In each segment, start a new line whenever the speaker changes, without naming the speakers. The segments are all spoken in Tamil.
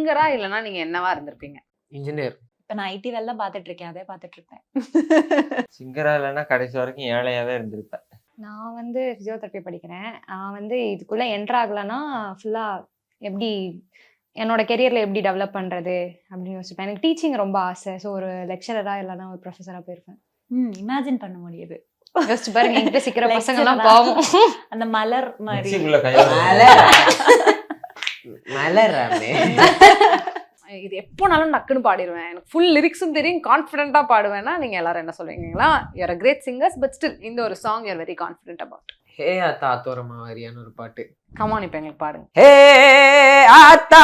சிங்கரா இல்லைன்னா நீங்க என்னவா இருந்திருப்பீங்க?
இன்ஜினியர்.
இப்ப நான் ஐடி வேலை பார்த்துட்டு இருக்கேன், அதே பார்த்துட்டு இருப்பேன்.
சிங்கரா இல்லைன்னா கடைசி வரைக்கும் ஏழையாவே இருந்திருப்பேன்.
நான் வந்து பிசியோதெரப்பி படிக்கிறேன். நான் வந்து இதுக்குள்ள என்டர் ஆகலன்னா ஃபுல்லா எப்படி என்னோட கெரியர்ல எப்படி டெவலப் பண்றது அப்படின்னு யோசிப்பேன். எனக்கு டீச்சிங் ரொம்ப ஆசை. ஸோ ஒரு லெக்சரரா இல்லைன்னா ஒரு ப்ரொஃபஸரா போயிருப்பேன்.
இமேஜின் பண்ண முடியுது.
யோசிச்சு பாருங்க, என்கிட்ட சிக்கிற பசங்க எல்லாம் பாவம்.
அந்த மலர் மாதிரி
மிக்ஸிக்குள்ள கையை
மலராமே.
இது எப்போனாலும் நக்குன்னு பாடிடுவேன், எனக்கு ஃபுல் லிரிக்ஸும் தெரியும், கான்ஃபிடென்ட்டா பாடுவேன்னா நீங்க எல்லாரும் என்ன சொல்லுவீங்களா? You're a great singers but still இந்த ஒரு song you're very confident about.
Hey ஆத்தா ஆத்தோரமா வரியான ஒரு பாட்டு.
கமான், இப்போ எங்களுக்கு பாடுங்க.
ஹே ஆத்தா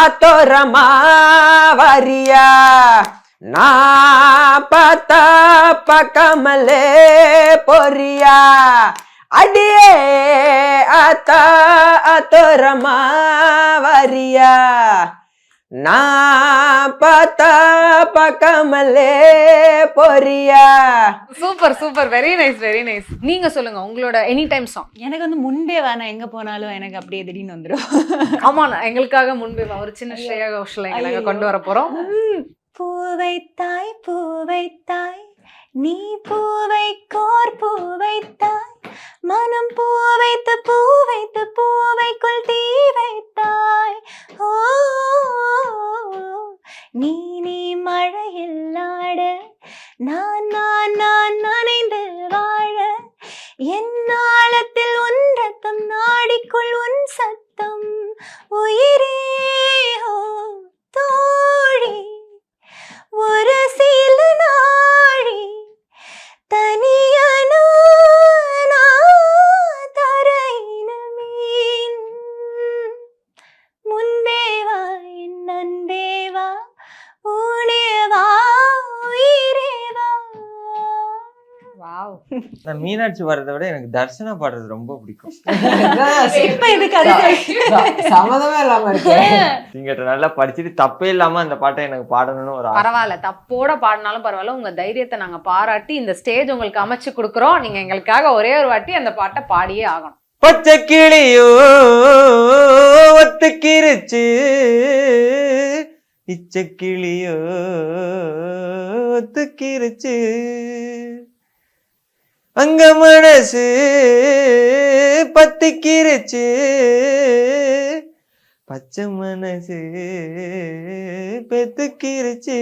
ஆத்தோரமா வரியா, நான் பார்த்தா பக்கமலே பொரியா, அடியே ஆத்தா ஆத்தோரமா வரியா, நான் பார்த்தா பக்கமலே பொரியா.
Super super, very nice very nice. நீங்க சொல்லுங்க உங்களோட எனி டைம் சாங்.
எனக்கு வந்து முன்பே வேணாம், எங்க போனாலும் எனக்கு அப்படியே திடீர்னு வந்துடும்.
ஆமா, எங்களுக்காக முன்பே ஒரு சின்ன ஸ்ரேயா கோஷல் எங்களை கொண்டு வர போறோம்.
பூவைத்தாய் பூவைத்தாய் நீ பூவைக்கோர் பூவைத்தாய், மனம் பூவைத்து பூவைத்து பூவைக்குள் தீ வைத்தாய். ஓ நீ நீ மழையில் ஆட, நான் நான் நான் நனைந்து வாழ, என் நாளத்தில் உன் ரத்தம், நாடிக்குள் உன் சத்தம். உயிரே ஓ தோழி, ஒரு சில நாழி தனியான தரையின மீன், முன்பேவா என் நன்பேவா, ஊனேவா உயிரேவா.
வாவ்.
நான் மீனாட்சி பாடுறதை விட எனக்கு தர்ஷனா பாடுறது ரொம்ப பிடிக்கும்.
இப்ப இதுக்கு அது
சம்மதமே இல்லாம இருக்கு.
நீங்க நல்லா படிச்சுட்டு தப்பே இல்லாம அந்த பாட்டை எனக்கு பாடணும்னு ஒரு ஆசை.
பரவாயில்ல, தப்போட பாடினாலும் பரவாயில்ல, உங்க தைரியத்தை நாங்க பாராட்டி இந்த ஸ்டேஜ் உங்களுக்கு அமைச்சு கொடுக்குறோம். நீங்க எங்களுக்காக ஒரே ஒரு வாட்டி அந்த பாட்டை பாடியே ஆகணும்.
பச்சை கிளியோ ஒத்துக்கிருச்சு, இச்ச கிளியோ ஒத்துக்கிருச்சு, அங்க மனசு பத்திக்கிருச்சு, பச்சை மனசு பெத்துக்கிருச்சு,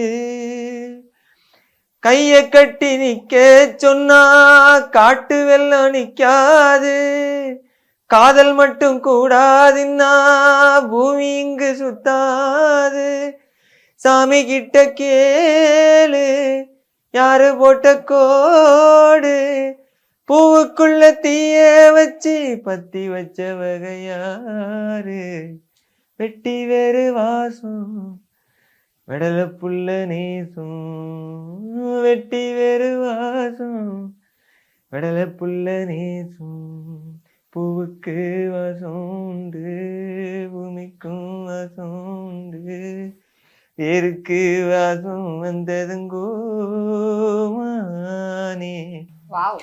கைய கட்டி நிக்க சொன்னா காட்டு வெள்ளம் நிக்காது, காதல் மட்டும் கூடாதுன்னா பூமி இங்கு சுத்தாது, சாமி கிட்ட கேளு யாரு போட்ட கோடு, பூவுக்குள்ள தீய வச்சு பத்தி வச்ச வகையாரு, வெட்டி வேறு வாசம் வெடல புள்ள நேசம், வெட்டி வேறு வாசம் வெடல புள்ள நேசம், பூவுக்கு வாசம் உண்டு பூமிக்கும் வாசம் உண்டு, வேருக்கு வாசம் வந்ததுங்கோ மானே.
வாவ்.